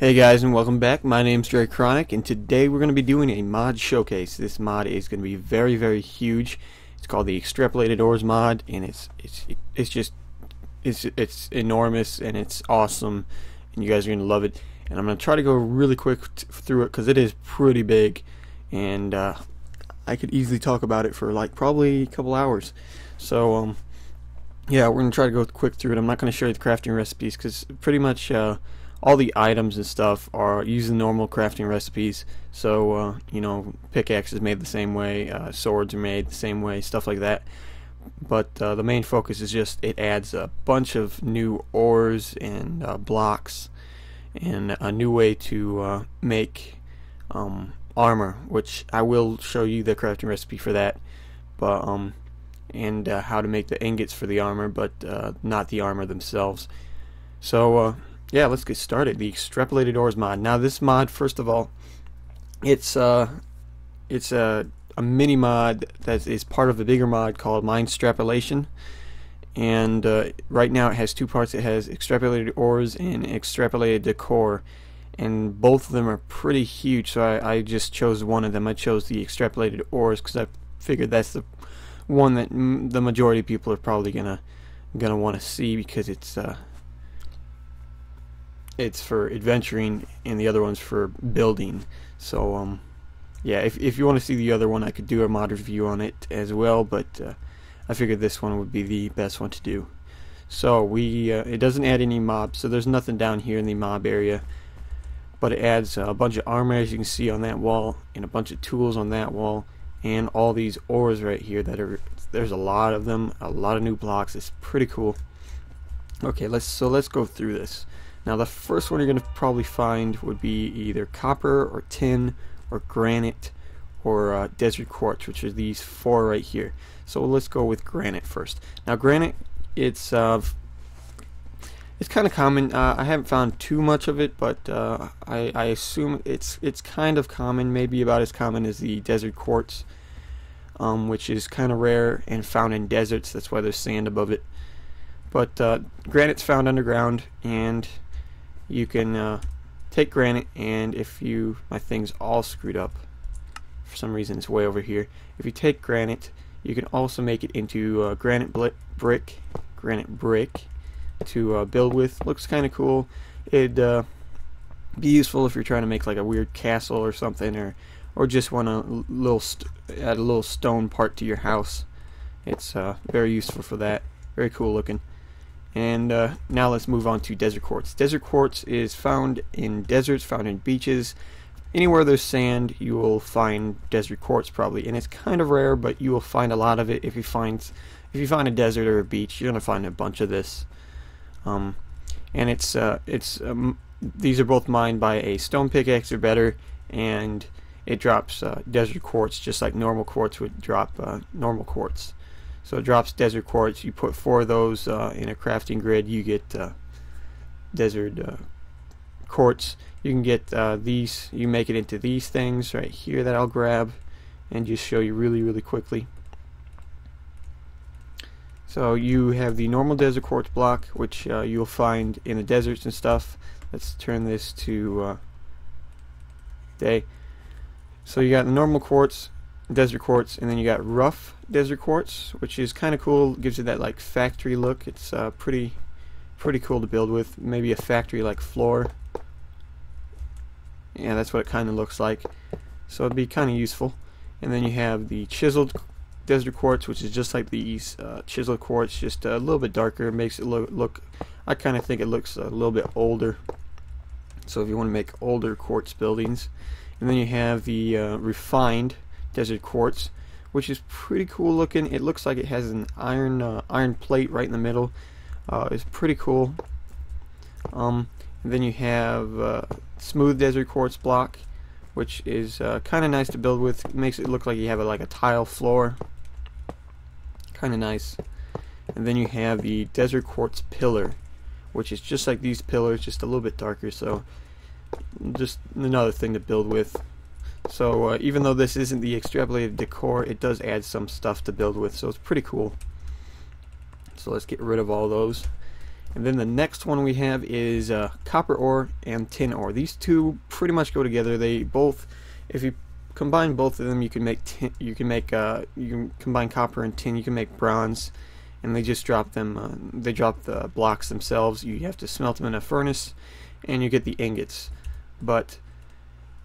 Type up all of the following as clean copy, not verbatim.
Hey guys, and welcome back. My name's Drachronic, and today we're going to be doing a mod showcase. This mod is going to be very, very huge. It's called the Extrapolated Ores mod, and it's enormous and it's awesome, and you guys are going to love it. And I'm going to try to go really quick through it because it is pretty big, and I could easily talk about it for like probably a couple hours. So yeah, we're going to try to go quick through it. I'm not going to show you the crafting recipes because pretty much all the items and stuff are using normal crafting recipes. So you know, pickaxes made the same way, swords are made the same way, stuff like that. But the main focus is just it adds a bunch of new ores and blocks and a new way to make armor, which I will show you the crafting recipe for that. But and how to make the ingots for the armor, but not the armor themselves. So yeah, let's get started. The Extrapolated Ores mod. Now this mod, first of all, it's a mini mod that is part of a bigger mod called Extrapolation. And right now it has two parts. It has Extrapolated Ores and Extrapolated Decor, and both of them are pretty huge, so I just chose one of them. I chose the Extrapolated Ores because I figured that's the one that the majority of people are probably gonna want to see, because it's for adventuring and the other one's for building. So yeah, if you want to see the other one, I could do a mod review on it as well, but I figured this one would be the best one to do. So it doesn't add any mobs, so there's nothing down here in the mob area, but it adds a bunch of armor, as you can see on that wall, and a bunch of tools on that wall, and all these ores right here there's a lot of them, a lot of new blocks. It's pretty cool. Okay, let's go through this. Now the first one you're going to probably find would be either copper or tin or granite or desert quartz, which are these four right here. So let's go with granite first. Now granite, it's kind of common. I haven't found too much of it, but I assume it's kind of common, maybe about as common as the desert quartz, which is kind of rare and found in deserts. That's why there's sand above it. But granite's found underground, and you can take granite, and my thing's all screwed up for some reason, it's way over here. If you take granite, you can also make it into granite brick to build with. Looks kind of cool. It'd be useful if you're trying to make like a weird castle or something, or just want add a little stone part to your house. It's very useful for that. Very cool looking. And now let's move on to desert quartz. Desert quartz is found in deserts, found in beaches. Anywhere there's sand, you will find desert quartz probably, and it's kind of rare, but you will find a lot of it. If you find a desert or a beach, you're gonna find a bunch of this. And these are both mined by a stone pickaxe or better, and it drops desert quartz just like normal quartz would drop normal quartz. So it drops desert quartz. You put 4 of those in a crafting grid, you get desert quartz. You can get these, you make it into these things right here that I'll grab and just show you really quickly. So you have the normal desert quartz block, which you'll find in the deserts and stuff. Let's turn this to day. So you got the normal quartz, desert quartz, and then you got rough desert quartz, which is kind of cool. Gives it that like factory look. It's pretty cool to build with. Maybe a factory like floor. Yeah, that's what it kind of looks like. So it'd be kind of useful. And then you have the chiseled desert quartz, which is just like these chiseled quartz, just a little bit darker. Makes it look. I kind of think it looks a little bit older. So if you want to make older quartz buildings. And then you have the refined desert quartz, which is pretty cool looking. It looks like it has an iron plate right in the middle. It's pretty cool. And then you have smooth desert quartz block, which is kind of nice to build with. It makes it look like you have like a tile floor. Kind of nice. And then you have the desert quartz pillar, which is just like these pillars, just a little bit darker. So just another thing to build with. So even though this isn't the extrapolated decor, it does add some stuff to build with, so it's pretty cool. So let's get rid of all those. And then the next one we have is copper ore and tin ore. These two pretty much go together. They both, if you combine both of them, you can make tin, you can combine copper and tin, you can make bronze. And they just drop them. They drop the blocks themselves. You have to smelt them in a furnace, and you get the ingots. But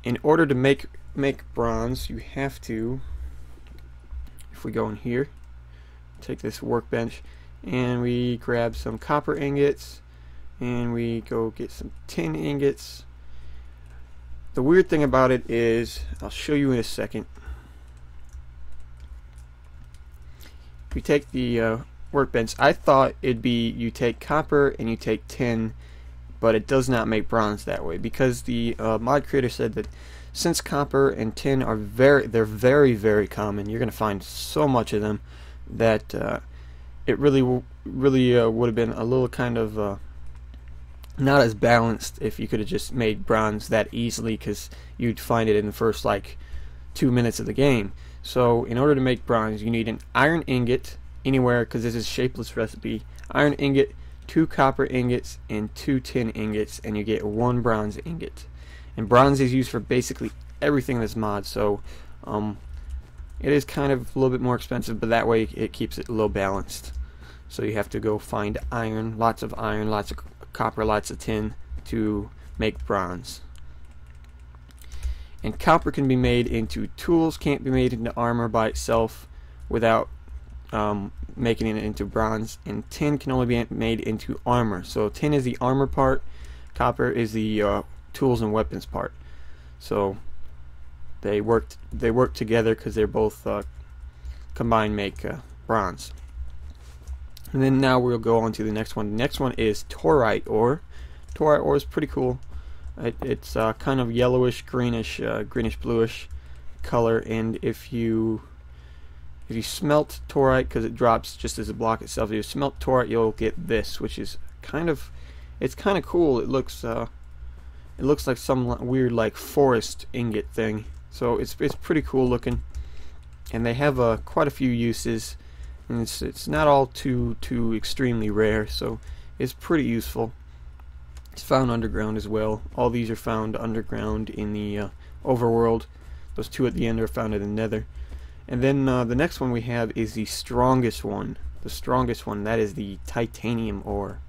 in order to make bronze, you have to. If we go in here, take this workbench, and we grab some copper ingots, and we go get some tin ingots. The weird thing about it is, I'll show you in a second. If we take the workbench, I thought it'd be you take copper and you take tin, but it does not make bronze that way, because the mod creator said that since copper and tin are they're very common, you're gonna find so much of them that it really would have been a little kind of not as balanced if you could have just made bronze that easily, because you'd find it in the first like 2 minutes of the game. So in order to make bronze, you need an iron ingot anywhere, because this is a shapeless recipe. Iron ingot, 2 copper ingots, and 2 tin ingots, and you get 1 bronze ingot. And bronze is used for basically everything in this mod, so it is kind of a little bit more expensive, but that way it keeps it a little balanced. So you have to go find iron, lots of copper, lots of tin to make bronze. And copper can be made into tools, can't be made into armor by itself without making it into bronze. And tin can only be made into armor. So tin is the armor part, copper is the tools and weapons part. So they work together because they're both combined make bronze. And then now we'll go on to the next one. The next one is torite ore. Torite ore is pretty cool. It's kind of yellowish, greenish bluish color, and if you smelt torite, because it drops just as a block itself, if you smelt torite, you'll get this, which is kind of cool. It looks like some weird like forest ingot thing. So it's pretty cool looking, and they have quite a few uses. And it's not all too extremely rare, so it's pretty useful. It's found underground as well. All these are found underground in the overworld. Those 2 at the end are found in the nether. And then the next one we have is the strongest one. The strongest one, that is the titanium ore.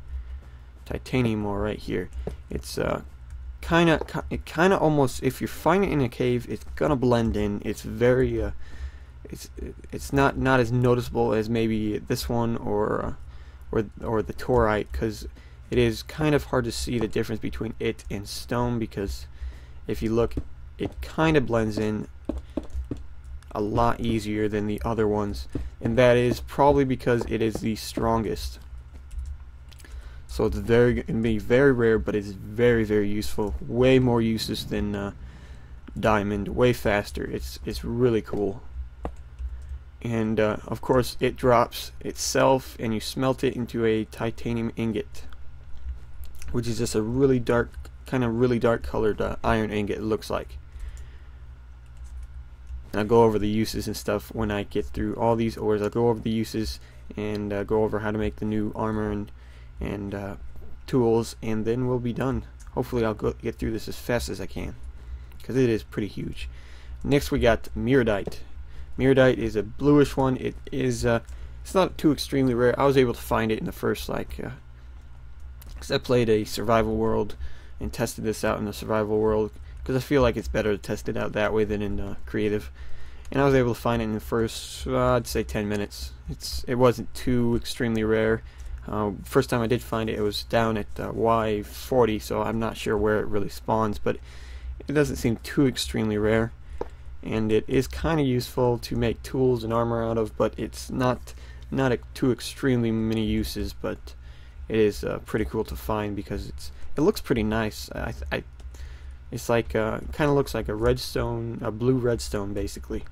Titanium ore right here. It's kind of almost, if you find it in a cave, it's gonna blend in. It's very it's not as noticeable as maybe this one or the torite, because it is kind of hard to see the difference between it and stone, because if you look, it kind of blends in a lot easier than the other ones, and that is probably because it is the strongest. So it's going to be very rare, but it's very useful. Way more uses than diamond. Way faster. It's really cool. And of course it drops itself, and you smelt it into a titanium ingot, which is just a really dark colored iron ingot, it looks like. And I'll go over the uses and stuff when I get through all these ores. I'll go over the uses and go over how to make the new armor and tools, and then we'll be done. Hopefully I'll get through this as fast as I can, because it is pretty huge. Next we got miradite. Miradite is a bluish one. It is it's not too extremely rare. I was able to find it in the first because I played a survival world and tested this out in the survival world, because I feel like it's better to test it out that way than in creative. And I was able to find it in the first I'd say 10 minutes. It wasn't too extremely rare. First time I did find it, it was down at Y40, so I'm not sure where it really spawns, but it doesn't seem too extremely rare. And it is kind of useful to make tools and armor out of, but it's not too extremely many uses. But it is pretty cool to find, because it looks pretty nice. It's like kind of looks like a redstone, a blue redstone basically.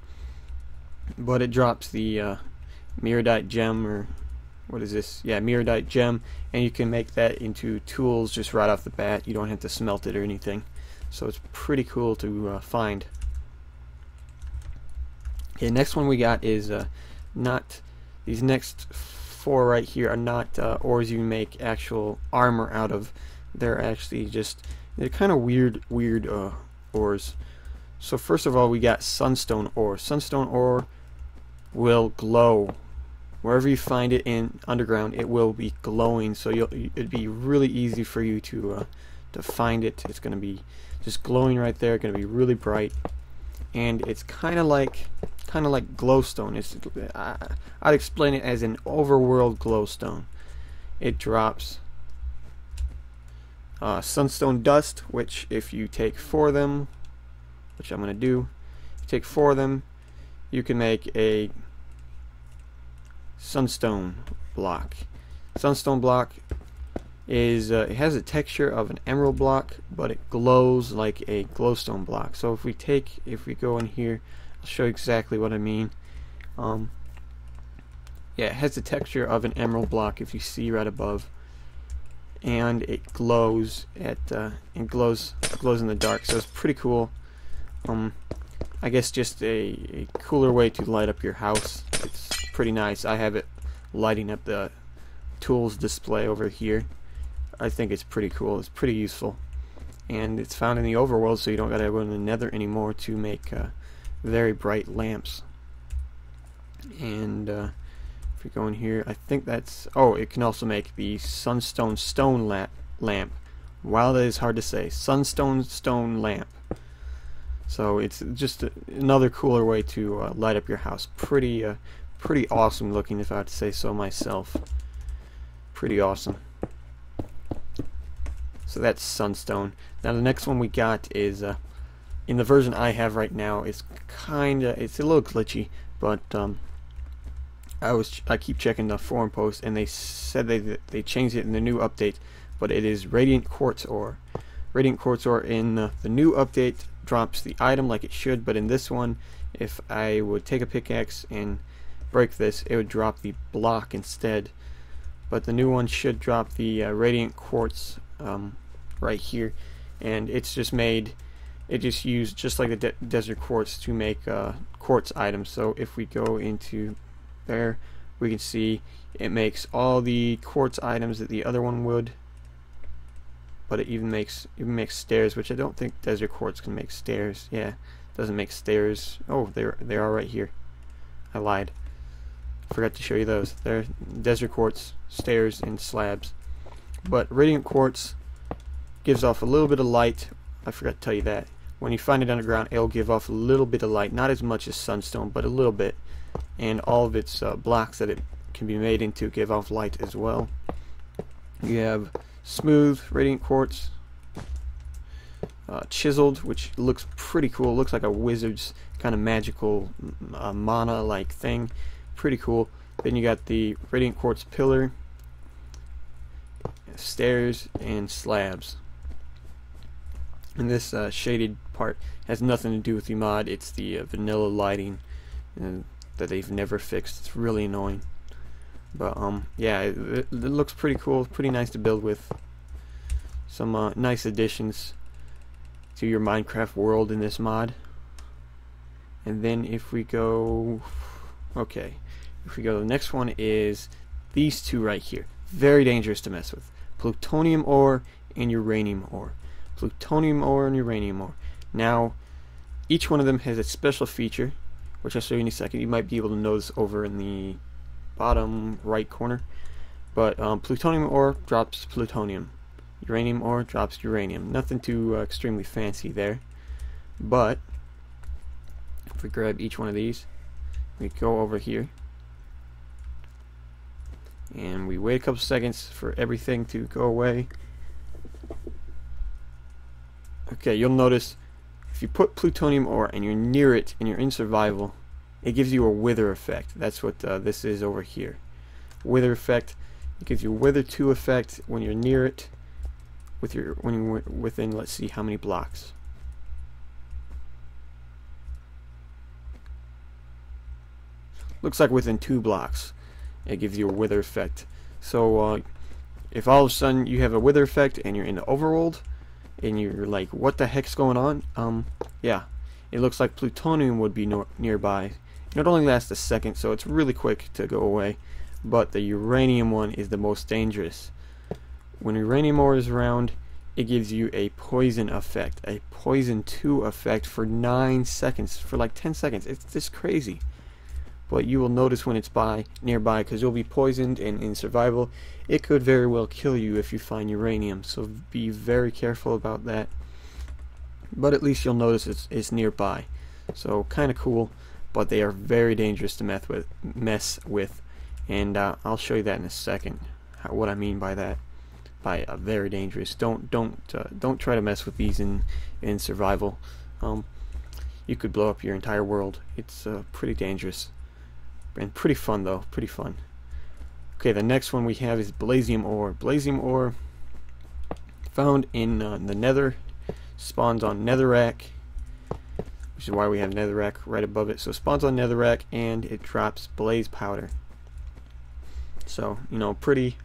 But it drops the miradite gem, or what is this? Yeah, miradite gem, and you can make that into tools just right off the bat. You don't have to smelt it or anything. So it's pretty cool to find. Okay, next one we got is not these next 4 right here are not ores you make actual armor out of. They're actually they're kind of weird ores. So first of all, we got sunstone ore. Sunstone ore will glow. Wherever you find it in underground, it will be glowing. So it'd be really easy for you to find it. It's going to be just glowing right there. Going to be really bright, and it's kind of like glowstone. I'd explain it as an overworld glowstone. It drops sunstone dust, which if you take 4 of them, which I'm going to do, if you take 4 of them, you can make a sunstone block. Sunstone block is it has a texture of an emerald block, but it glows like a glowstone block. So if we go in here, I'll show you exactly what I mean. Yeah, it has the texture of an emerald block, if you see right above, and it glows glows in the dark. So it's pretty cool. I guess just a cooler way to light up your house. It's pretty nice. I have it lighting up the tools display over here. I think it's pretty cool. It's pretty useful, and it's found in the overworld, so you don't gotta go in the nether anymore to make very bright lamps. And if we go in here, I think that's, oh, it can also make the sunstone stone lamp. Wow, that is hard to say. Sunstone stone lamp. So it's just another cooler way to light up your house. Pretty awesome looking, if I had to say so myself. Pretty awesome. So that's sunstone. Now the next one we got is in the version I have right now. It's a little glitchy, but I keep checking the forum posts, and they said they changed it in the new update. But it is radiant quartz ore. Radiant quartz ore in the new update drops the item like it should, but in this one, if I would take a pickaxe and break this, it would drop the block instead. But the new one should drop the radiant quartz right here, and it's just made, it just used just like the desert quartz to make quartz items. So if we go into there, we can see it makes all the quartz items that the other one would. But it even makes stairs, which I don't think desert quartz can make stairs. Yeah, it doesn't make stairs. Oh, they are right here. I lied. Forgot to show you those. They're desert quartz, stairs, and slabs. But radiant quartz gives off a little bit of light. I forgot to tell you that. When you find it underground, it'll give off a little bit of light. Not as much as sunstone, but a little bit. And all of its blocks that it can be made into give off light as well. You have smooth radiant quartz, chiseled, which looks pretty cool. It looks like a wizard's kind of magical mana like thing. Pretty cool. Then you got the radiant quartz pillar, stairs, and slabs. And this shaded part has nothing to do with the mod. It's the vanilla lighting that they've never fixed. It's really annoying. But yeah, it looks pretty cool, pretty nice to build with. Some nice additions to your Minecraft world in this mod. And then if we go, okay, if we go, the next one is these two right here. Very dangerous to mess with. Plutonium ore and uranium ore. Plutonium ore and uranium ore. Now, each one of them has a special feature, which I'll show you in a second. You might be able to notice over in the bottom right corner. But plutonium ore drops plutonium. Uranium ore drops uranium. Nothing too extremely fancy there. But if we grab each one of these, we go over here, and we wait a couple seconds for everything to go away. Okay, you'll notice if you put plutonium ore and you're near it and you're in survival, it gives you a wither effect. That's what this is over here. Wither effect. It gives you a wither 2 effect when you're near it, when you're within, let's see how many blocks. Looks like within 2 blocks it gives you a wither effect. So if all of a sudden you have a wither effect and you're in the overworld and you're like, what the heck's going on? Yeah, it looks like plutonium would be nearby. And it only lasts a second, so it's really quick to go away. but the uranium one is the most dangerous. When uranium ore is around, it gives you a poison effect, a poison 2 effect for 9 seconds, for like 10 seconds. It's just crazy. But you will notice when it's nearby, because you'll be poisoned, and in survival it could very well kill you if you find uranium, so be very careful about that. But at least you'll notice it's nearby, so kind of cool. But they are very dangerous to mess with, and I'll show you that in a second, what I mean by that, by very dangerous. Don't try to mess with these in survival. You could blow up your entire world. It's pretty dangerous. And pretty fun though, pretty fun. Okay, the next one we have is Blasium ore. Blasium ore, found in the Nether, spawns on Netherrack, which is why we have Netherrack right above it. So spawns on Netherrack, and it drops blaze powder. So, you know, pretty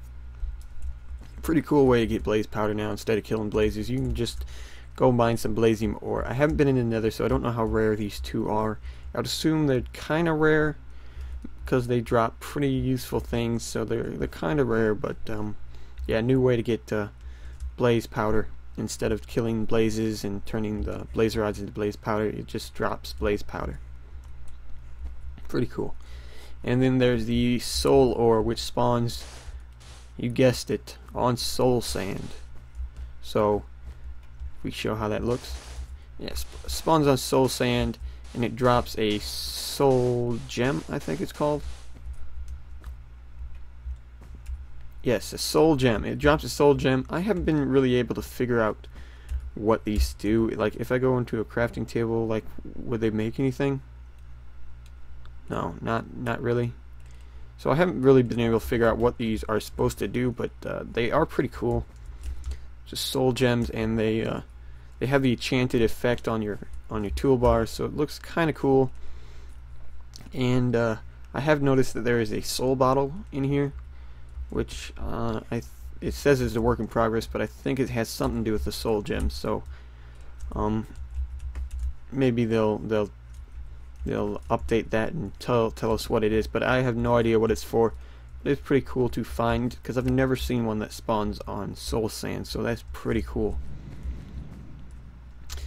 cool way to get blaze powder now. Instead of killing blazes, you can just go mine some Blasium ore. I haven't been in the Nether, so I don't know how rare these two are. I would assume they're kind of rare, because they drop pretty useful things, so they're kind of rare. But yeah, new way to get blaze powder. Instead of killing blazes and turning the blaze rods into blaze powder, it just drops blaze powder. Pretty cool. And then there's the soul ore, which spawns, you guessed it, on soul sand. So we show how that looks. Yes, spawns on soul sand, and it drops a soul gem, I think it's called. Yes, a soul gem. It drops a soul gem. I haven't been really able to figure out what these do. Like, if I go into a crafting table, like, would they make anything? No, not really. So I haven't really been able to figure out what these are supposed to do, but they are pretty cool. Just soul gems, and they have the enchanted effect on your toolbar, so it looks kind of cool. And I have noticed that there is a soul bottle in here, which it says is a work in progress, but I think it has something to do with the soul gems. So maybe they'll update that and tell us what it is. But I have no idea what it's for. It's pretty cool to find, because I've never seen one that spawns on soul sand, so that's pretty cool.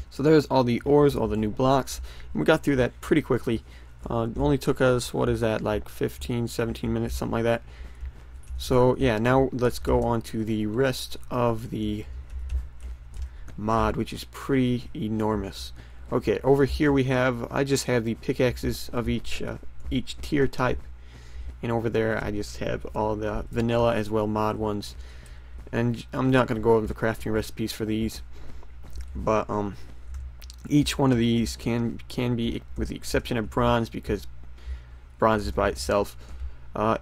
So there's all the ores, all the new blocks, and we got through that pretty quickly. It only took us, what is that, like 15-17 minutes, something like that. So yeah, now let's go on to the rest of the mod, which is pretty enormous. Okay, over here I just have the pickaxes of each tier type, and over there I just have all the vanilla as well mod ones. And I'm not going to go over the crafting recipes for these, but each one of these can be, with the exception of bronze, because bronze is by itself.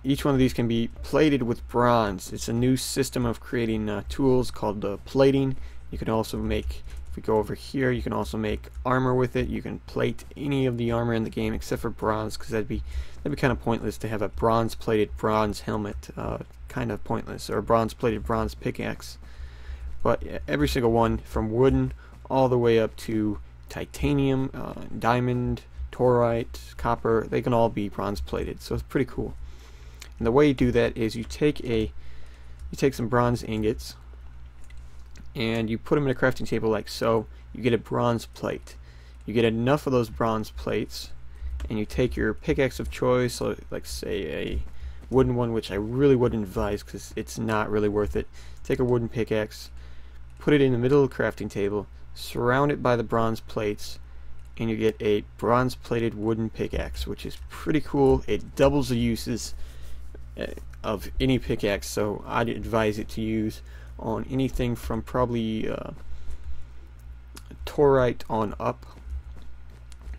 Each one of these can be plated with bronze. It's a new system of creating tools called plating. You can also make, if we go over here, you can also make armor with it. You can plate any of the armor in the game except for bronze, because that'd be kind of pointless to have a bronze plated bronze helmet. Kind of pointless, or a bronze plated bronze pickaxe. But every single one, from wooden all the way up to titanium, diamond, torite, copper, they can all be bronze plated. So it's pretty cool. And the way you do that is you take some bronze ingots and you put them in a crafting table like so. You get a bronze plate. You get enough of those bronze plates, and you take your pickaxe of choice, so like say a wooden one, which I really wouldn't advise because it's not really worth it. Take a wooden pickaxe, put it in the middle of the crafting table, surround it by the bronze plates, and you get a bronze plated wooden pickaxe, which is pretty cool. It doubles the uses of any pickaxe, so I'd advise it to use on anything from probably torite on up.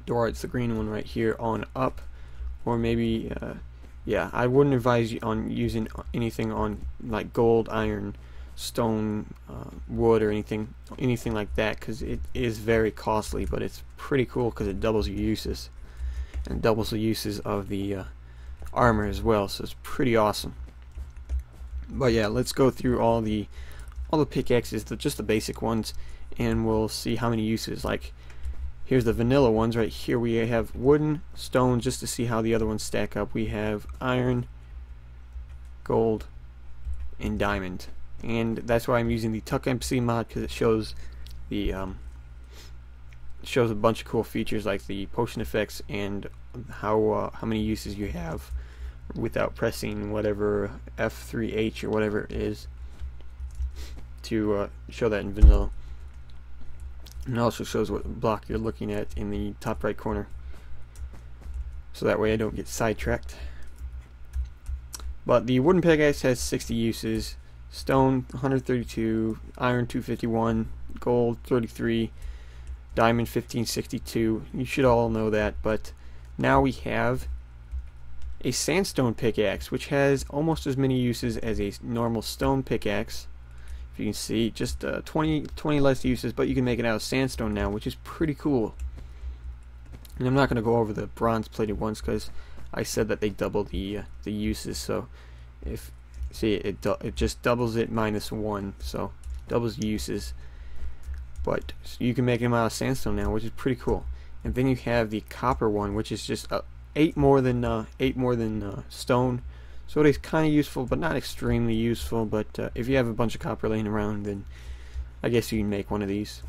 Torite's the green one right here, on up, or maybe yeah, I wouldn't advise you on using anything on like gold, iron, stone, wood, or anything like that, because it is very costly. But it's pretty cool because it doubles your uses, and doubles the uses of the armor as well, so it's pretty awesome. But yeah, let's go through all the pickaxes, just the basic ones, and we'll see how many uses. Like, here's the vanilla ones right here. We have wooden, stone, just to see how the other ones stack up. We have iron, gold, and diamond. And that's why I'm using the Tuck MC mod, because it shows the shows a bunch of cool features like the potion effects and how many uses you have without pressing whatever F3H or whatever it is to show that in vanilla. And it also shows what block you're looking at in the top right corner, so that way I don't get sidetracked. But the wooden pickaxe has 60 uses, stone 132, iron 251, gold 33, diamond 1562. You should all know that. But now we have a sandstone pickaxe, which has almost as many uses as a normal stone pickaxe. If you can see, just 20 less uses, but you can make it out of sandstone now, which is pretty cool. And I'm not going to go over the bronze plated ones because I said that they double the uses. So if see, it just doubles it -1, so doubles the uses. But so you can make them out of sandstone now, which is pretty cool. And then you have the copper one, which is just 8 more than stone. So it is kind of useful, but not extremely useful. But if you have a bunch of copper laying around, then I guess you can make one of these.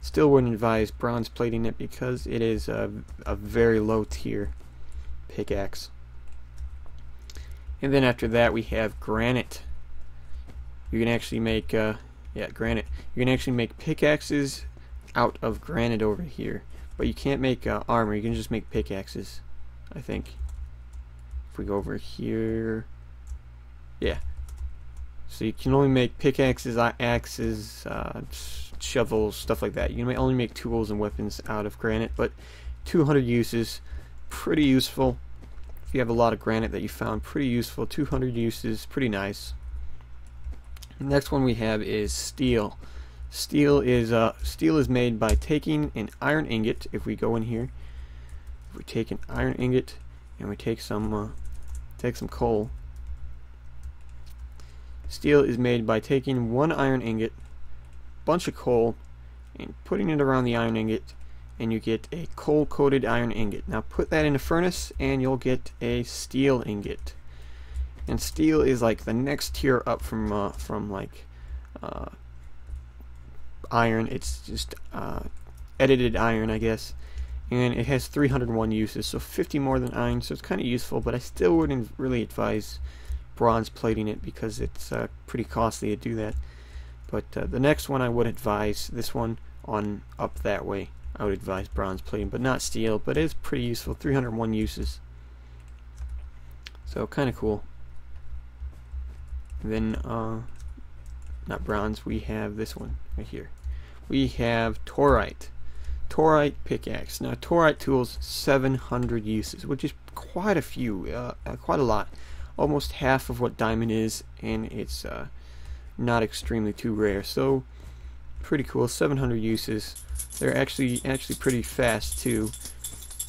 Still wouldn't advise bronze plating it because it is a very low tier pickaxe. And then after that we have granite. You can actually make granite. You can actually make pickaxes out of granite over here, but you can't make armor. You can just make pickaxes, I think. If we go over here, yeah. So you can only make pickaxes, axes, shovels, stuff like that. You can only make tools and weapons out of granite, but 200 uses, pretty useful. If you have a lot of granite that you found, pretty useful. 200 uses, pretty nice. The next one we have is steel. Steel is made by taking an iron ingot. If we go in here, if we take an iron ingot and we take some coal. Steel is made by taking one iron ingot, bunch of coal, and putting it around the iron ingot, and you get a coal coated iron ingot. Now put that in a furnace and you'll get a steel ingot. And steel is like the next tier up from like iron. It's just edited iron, I guess, and it has 301 uses, so 50 more than iron, so it's kind of useful. But I still wouldn't really advise bronze plating it because it's pretty costly to do that. But the next one I would advise, this one on up that way, I would advise bronze plating, but not steel. But it is pretty useful, 301 uses, so kind of cool. And then not bronze, we have this one right here. We have torite pickaxe. Now torite tools, 700 uses, which is quite a few, quite a lot, almost half of what diamond is, and it's not extremely too rare, so pretty cool. 700 uses. They're actually pretty fast too,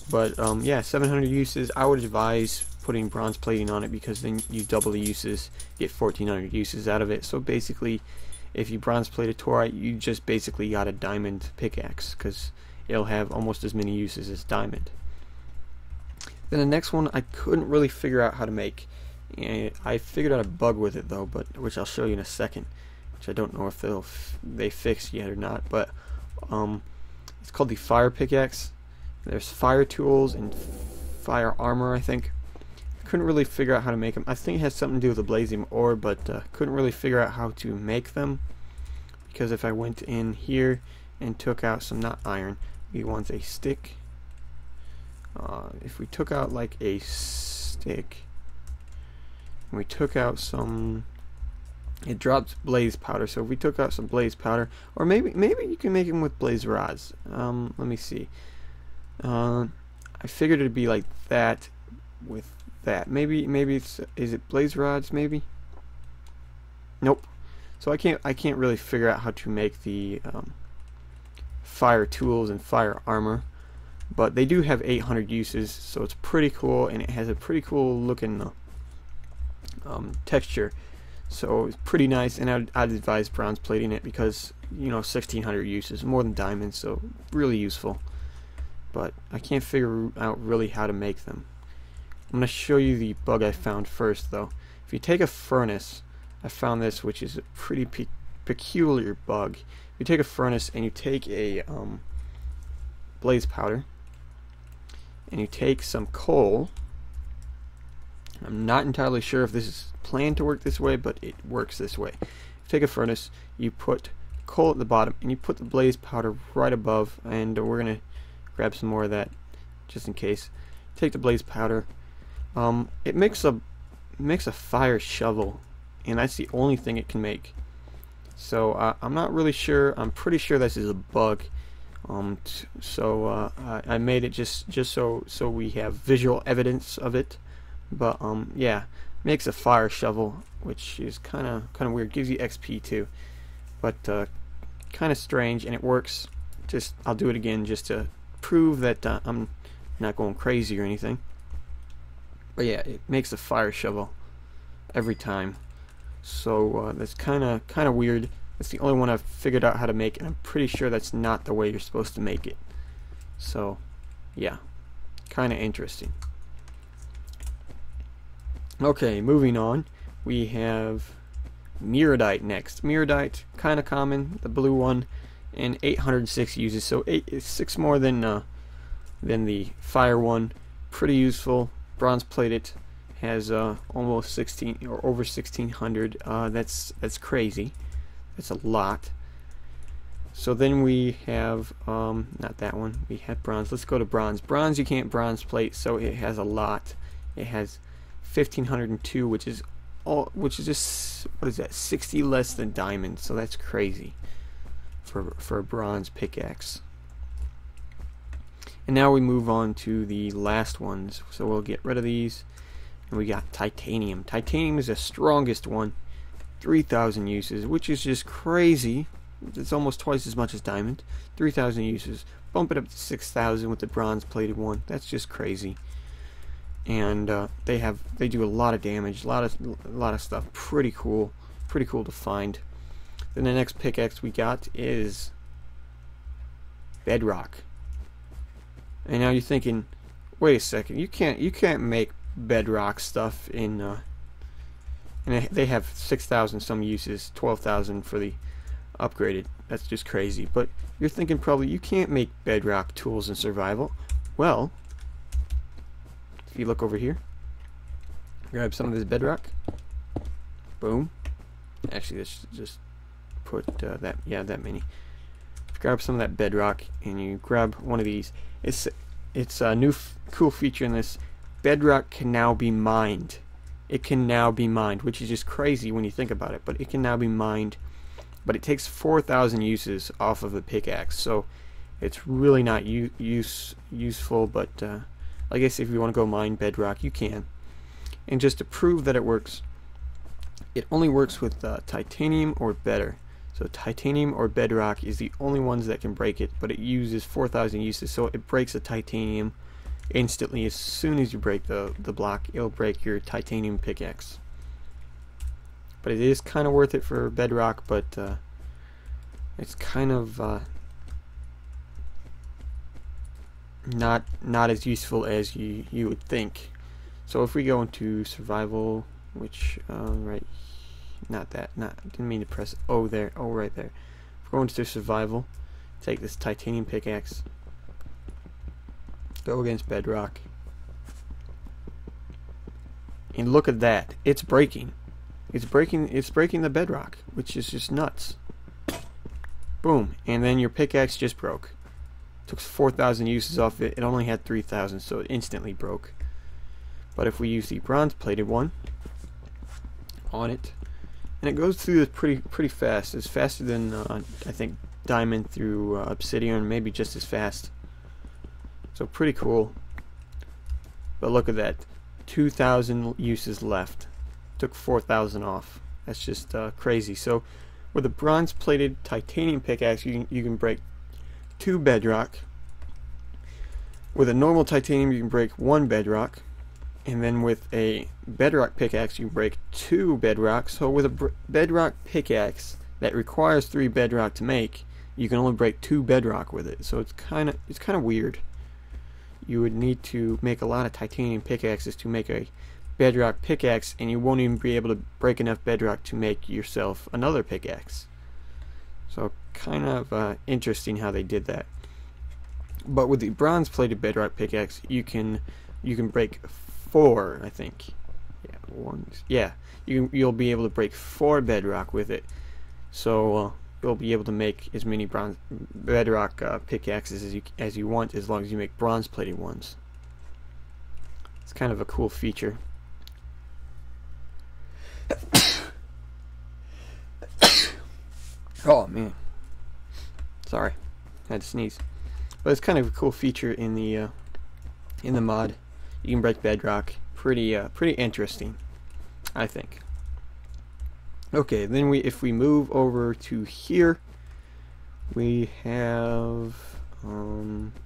but yeah, 700 uses. I would advise putting bronze plating on it because then you double the uses, get 1400 uses out of it. So basically, if you bronze plate a torite, you just basically got a diamond pickaxe because it'll have almost as many uses as diamond. Then the next one I couldn't really figure out how to make. And I figured out a bug with it though, but which I'll show you in a second, which I don't know if they fixed yet or not. But it's called the fire pickaxe. There's fire tools and fire armor, I think. Couldn't really figure out how to make them. I think it has something to do with the blazing ore, but couldn't really figure out how to make them, because if I went in here and took out some, not iron, we want a stick. If we took out like a stick and we took out some, it drops blaze powder. So if we took out some blaze powder, or maybe you can make them with blaze rods. Let me see. I figured it'd be like that with that. Maybe it's, is it blaze rods? Maybe. Nope. So I can't really figure out how to make the fire tools and fire armor, but they do have 800 uses, so it's pretty cool, and it has a pretty cool looking texture. So it's pretty nice, and I'd advise bronze plating it because, you know, 1600 uses, more than diamonds, so really useful. But I can't figure out really how to make them. I'm going to show you the bug I found first, though. If you take a furnace, I found this, which is a pretty peculiar bug. If you take a furnace and you take a blaze powder, and you take some coal, I'm not entirely sure if this is planned to work this way, but it works this way. You take a furnace, you put coal at the bottom, and you put the blaze powder right above, and we're going to grab some more of that just in case. Take the blaze powder. It makes a fire shovel, and that's the only thing it can make. So I'm not really sure. I'm pretty sure this is a bug. I made it just so we have visual evidence of it. But yeah, makes a fire shovel, which is kind of weird. Gives you XP too, but kind of strange, and it works. I'll do it again just to prove that I'm not going crazy or anything. But yeah, it makes a fire shovel every time. So that's kind of weird. That's the only one I've figured out how to make, and I'm pretty sure that's not the way you're supposed to make it. So yeah, kind of interesting. Okay, moving on, we have Miradite next. Miradite, kind of common, the blue one, and 806 uses, so 6 more than the fire one. Pretty useful. Bronze plated, has almost 16 or over 1600. That's crazy. That's a lot. So then we have not that one. We have bronze. Let's go to bronze. Bronze you can't bronze plate, so it has a lot. It has 1502, which is just, what is that, 60 less than diamond. So that's crazy for a bronze pickaxe. And now we move on to the last ones. So we'll get rid of these, and we got titanium. Titanium is the strongest one, 3,000 uses, which is just crazy. It's almost twice as much as diamond. 3,000 uses. Bump it up to 6,000 with the bronze plated one. That's just crazy. And they do a lot of damage, a lot of stuff. Pretty cool to find. Then the next pickaxe we got is bedrock. And now you're thinking, wait a second, you can't make bedrock stuff in and they have 6,000 some uses, 12,000 for the upgraded. That's just crazy. But you're thinking probably you can't make bedrock tools in survival. Well, if you look over here, grab some of this bedrock. Boom. Actually, let's just put that many. Grab some of that bedrock, and you grab one of these. It's a new cool feature in this. Bedrock can now be mined. It can now be mined, which is just crazy when you think about it. But it can now be mined. But it takes 4,000 uses off of the pickaxe, so it's really not useful. But I guess if you want to go mine bedrock, you can. And just to prove that it works, it only works with titanium or better. So titanium or bedrock is the only ones that can break it, but it uses 4,000 uses, so it breaks the titanium instantly. As soon as you break the block, it'll break your titanium pickaxe. But it is kind of worth it for bedrock, but it's kind of not as useful as you would think. So if we go into survival, which didn't mean to press O there. Oh, right there. If we're going to survival, take this titanium pickaxe, go against bedrock, and look at that. It's breaking. It's breaking the bedrock, which is just nuts. Boom, and then your pickaxe just broke. Took 4,000 uses off it. It only had 3,000, so it instantly broke. But if we use the bronze plated one on it, and it goes through this pretty fast. It's faster than I think diamond through obsidian, maybe just as fast. So pretty cool. But look at that, 2,000 uses left. Took 4,000 off. That's just crazy. So with a bronze plated titanium pickaxe, you can break 2 bedrock. With a normal titanium, you can break 1 bedrock. And then with a bedrock pickaxe, you break 2 bedrock. So with a bedrock pickaxe that requires 3 bedrock to make, you can only break 2 bedrock with it. So it's kind of weird. you would need to make a lot of titanium pickaxes to make a bedrock pickaxe, and you won't even be able to break enough bedrock to make yourself another pickaxe. So kind of interesting how they did that. But with the bronze plated bedrock pickaxe, you can break 4, I think. You'll be able to break 4 bedrock with it. So you'll be able to make as many bronze bedrock pickaxes as you want, as long as you make bronze plated ones. It's kind of a cool feature. Oh man, sorry, I had to sneeze. But it's kind of a cool feature in the mod. You can break bedrock. Pretty interesting, I think. Okay, then if we move over to here, we have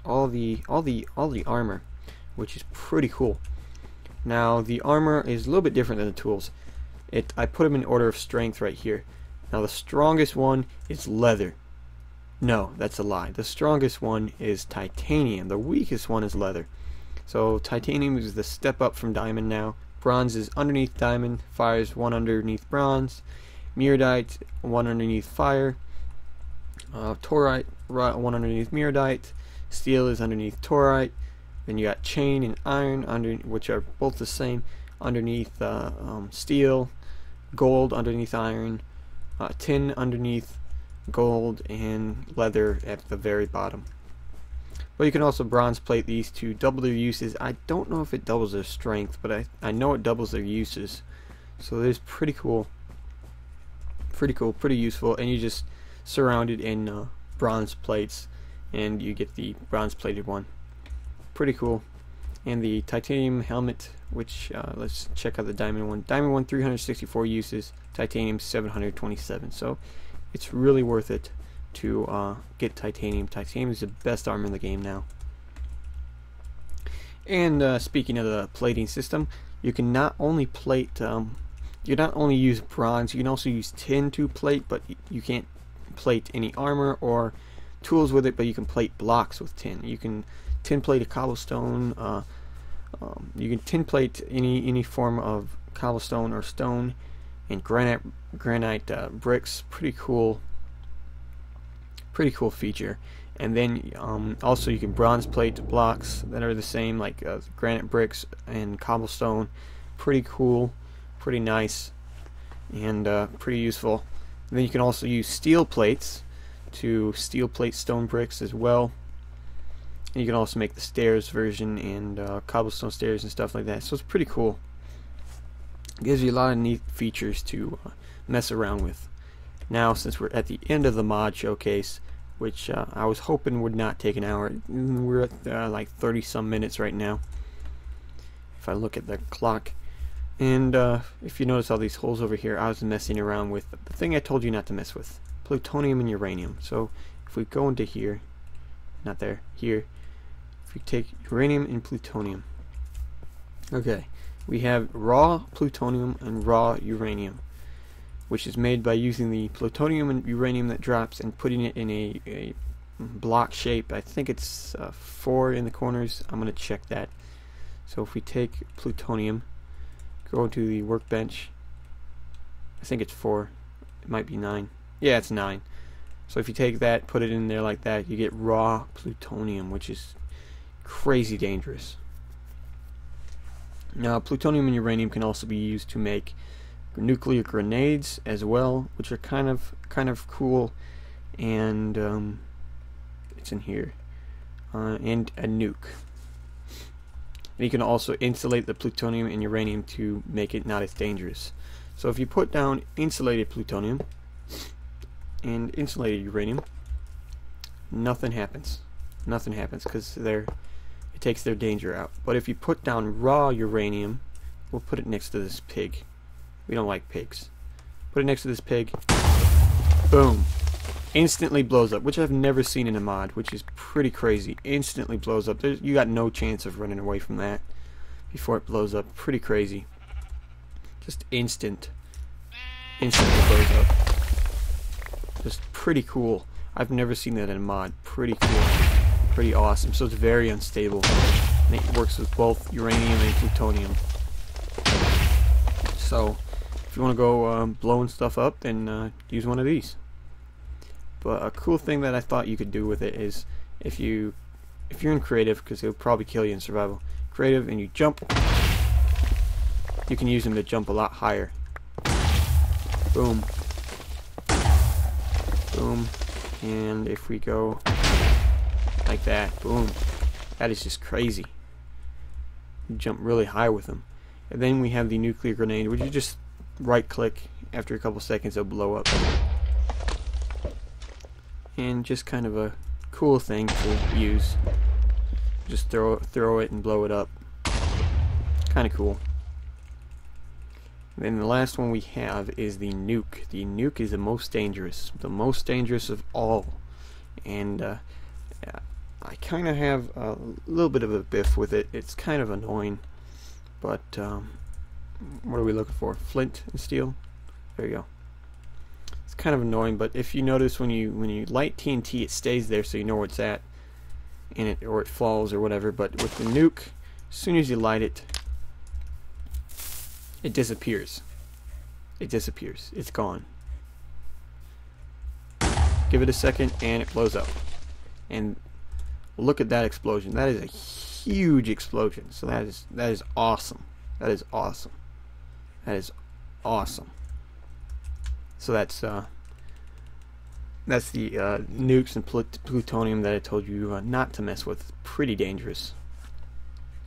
all the armor, which is pretty cool. Now the armor is a little bit different than the tools. I put them in order of strength right here. Now the strongest one is leather. No, that's a lie. The strongest one is titanium. The weakest one is leather. So titanium is the step up from diamond now. Bronze is underneath diamond. Fire is 1 underneath bronze. Meridite 1 underneath fire. Torite 1 underneath meridite. Steel is underneath torite. Then you got chain and iron, which are both the same, underneath steel. Gold underneath iron. Tin underneath gold, and leather at the very bottom. But you can also bronze plate these to double their uses. I don't know if it doubles their strength, but I know it doubles their uses. So it's pretty cool. Pretty useful, and you just surround it in bronze plates and you get the bronze plated one. Pretty cool. And the titanium helmet, which let's check out the diamond one. Diamond one 364 uses, titanium 727. So it's really worth it to get titanium. Titanium is the best armor in the game now. And speaking of the plating system, you can not only plate, you not only use bronze, you can also use tin to plate, but you can't plate any armor or tools with it, but you can plate blocks with tin. You can tin plate a cobblestone, you can tin plate any form of cobblestone or stone, and granite bricks. Pretty cool feature. And then also you can bronze plate blocks that are the same, like granite bricks and cobblestone. Pretty cool, pretty nice, and pretty useful. And then you can also use steel plates to steel plate stone bricks as well. And you can also make the stairs version and cobblestone stairs and stuff like that. So it's pretty cool. It gives you a lot of neat features to mess around with. Now, since we're at the end of the mod showcase, which I was hoping would not take an hour, we're at like 30 some minutes right now, if I look at the clock. And if you notice all these holes over here, I was messing around with the thing I told you not to mess with, plutonium and uranium. So if we go into here, not there, here, if we take uranium and plutonium, okay, we have raw plutonium and raw uranium, which is made by using the plutonium and uranium that drops and putting it in a block shape. I think it's 4 in the corners. I'm going to check that. So if we take plutonium, go to the workbench, I think it's 4. It might be 9. Yeah, it's 9. So if you take that, put it in there like that, you get raw plutonium, which is crazy dangerous. Now, plutonium and uranium can also be used to make nuclear grenades as well, which are kind of cool, and it's in here, and a nuke. And you can also insulate the plutonium and uranium to make it not as dangerous. So if you put down insulated plutonium and insulated uranium, nothing happens. Nothing happens because it takes their danger out. But if you put down raw uranium, we'll put it next to this pig. We don't like pigs. Put it next to this pig. Boom. Instantly blows up, which I've never seen in a mod, which is pretty crazy. Instantly blows up. You got no chance of running away from that before it blows up. Pretty crazy. Just instantly blows up. Just pretty cool. I've never seen that in a mod. Pretty cool. Pretty awesome. So it's very unstable. and it works with both uranium and plutonium. So if you want to go blowing stuff up, then use one of these. But a cool thing that I thought you could do with it is if you're in creative, because it would probably kill you in survival, creative, and you jump, you can use them to jump a lot higher. Boom. Boom. And if we go like that, boom, that is just crazy. You jump really high with them. And then we have the nuclear grenade, which you just right click, after a couple seconds it'll blow up. And just kind of a cool thing to use. Just throw it and blow it up. Kind of cool. And then the last one we have is the nuke. The nuke is the most dangerous of all. And I kind of have a little bit of a biff with it. It's kind of annoying, but what are we looking for? Flint and steel. There you go. It's kind of annoying, but if you notice when you light TNT, it stays there, so you know where it's at, and or it falls or whatever. But with the nuke, as soon as you light it, it disappears. It disappears. It's gone. Give it a second, and it blows up. And look at that explosion. That is a huge explosion. So that is awesome. That is awesome. That is awesome. So that's the nukes and plutonium that I told you not to mess with. Pretty dangerous.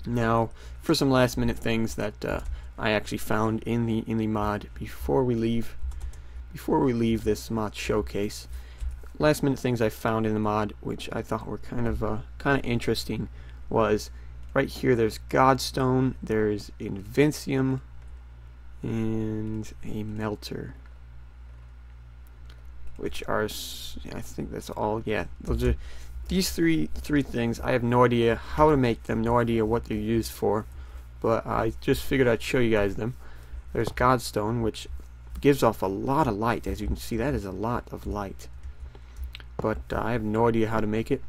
Now, for some last minute things that I actually found in the mod before we leave this mod showcase. Last minute things I found in the mod, which I thought were kind of interesting, was right here. There's Godstone, there's Invincium, and a melter, which are, I think that's all. Yeah, those are these three things. I have no idea how to make them, no idea what they're used for, but I just figured I'd show you guys them. There's Godstone, which gives off a lot of light. As you can see, that is a lot of light. But I have no idea how to make it.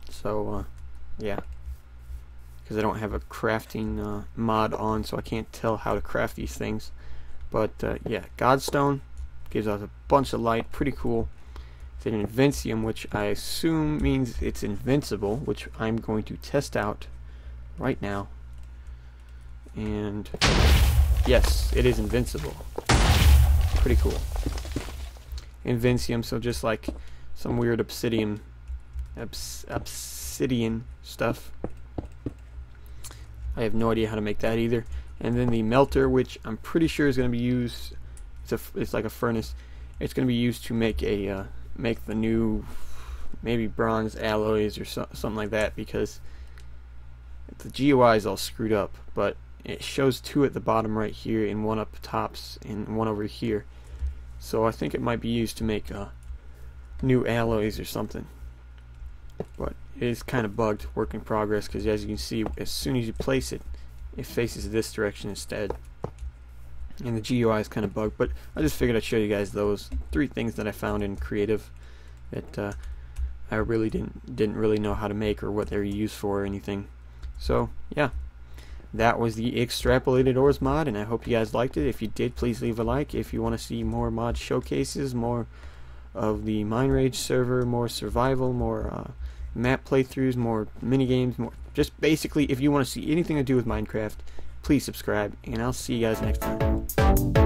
So, yeah. Because I don't have a crafting mod on, so I can't tell how to craft these things. But, yeah, Godstone gives off a bunch of light. Pretty cool. It's an Invincium, which I assume means it's invincible, which I'm going to test out right now. And, yes, it is invincible. Pretty cool. Invincium, so just like some weird obsidian stuff. I have no idea how to make that either. And then the melter, which I'm pretty sure is going to be used. It's like a furnace. It's going to be used to make the new maybe bronze alloys or something like that, because the GUI is all screwed up. But it shows two at the bottom right here, and one up tops, and one over here. So I think it might be used to make new alloys or something. But it is kind of bugged, work in progress, because as you can see, as soon as you place it, it faces this direction instead. And the GUI is kind of bugged, but I just figured I'd show you guys those three things that I found in creative that I really didn't really know how to make or what they're used for or anything. So yeah, that was the Extrapolated Ores mod, and I hope you guys liked it. If you did, please leave a like. If you want to see more mod showcases, more of the Mine Rage server, more survival, more map playthroughs, more minigames, more just basically if you want to see anything to do with Minecraft, please subscribe, and I'll see you guys next time.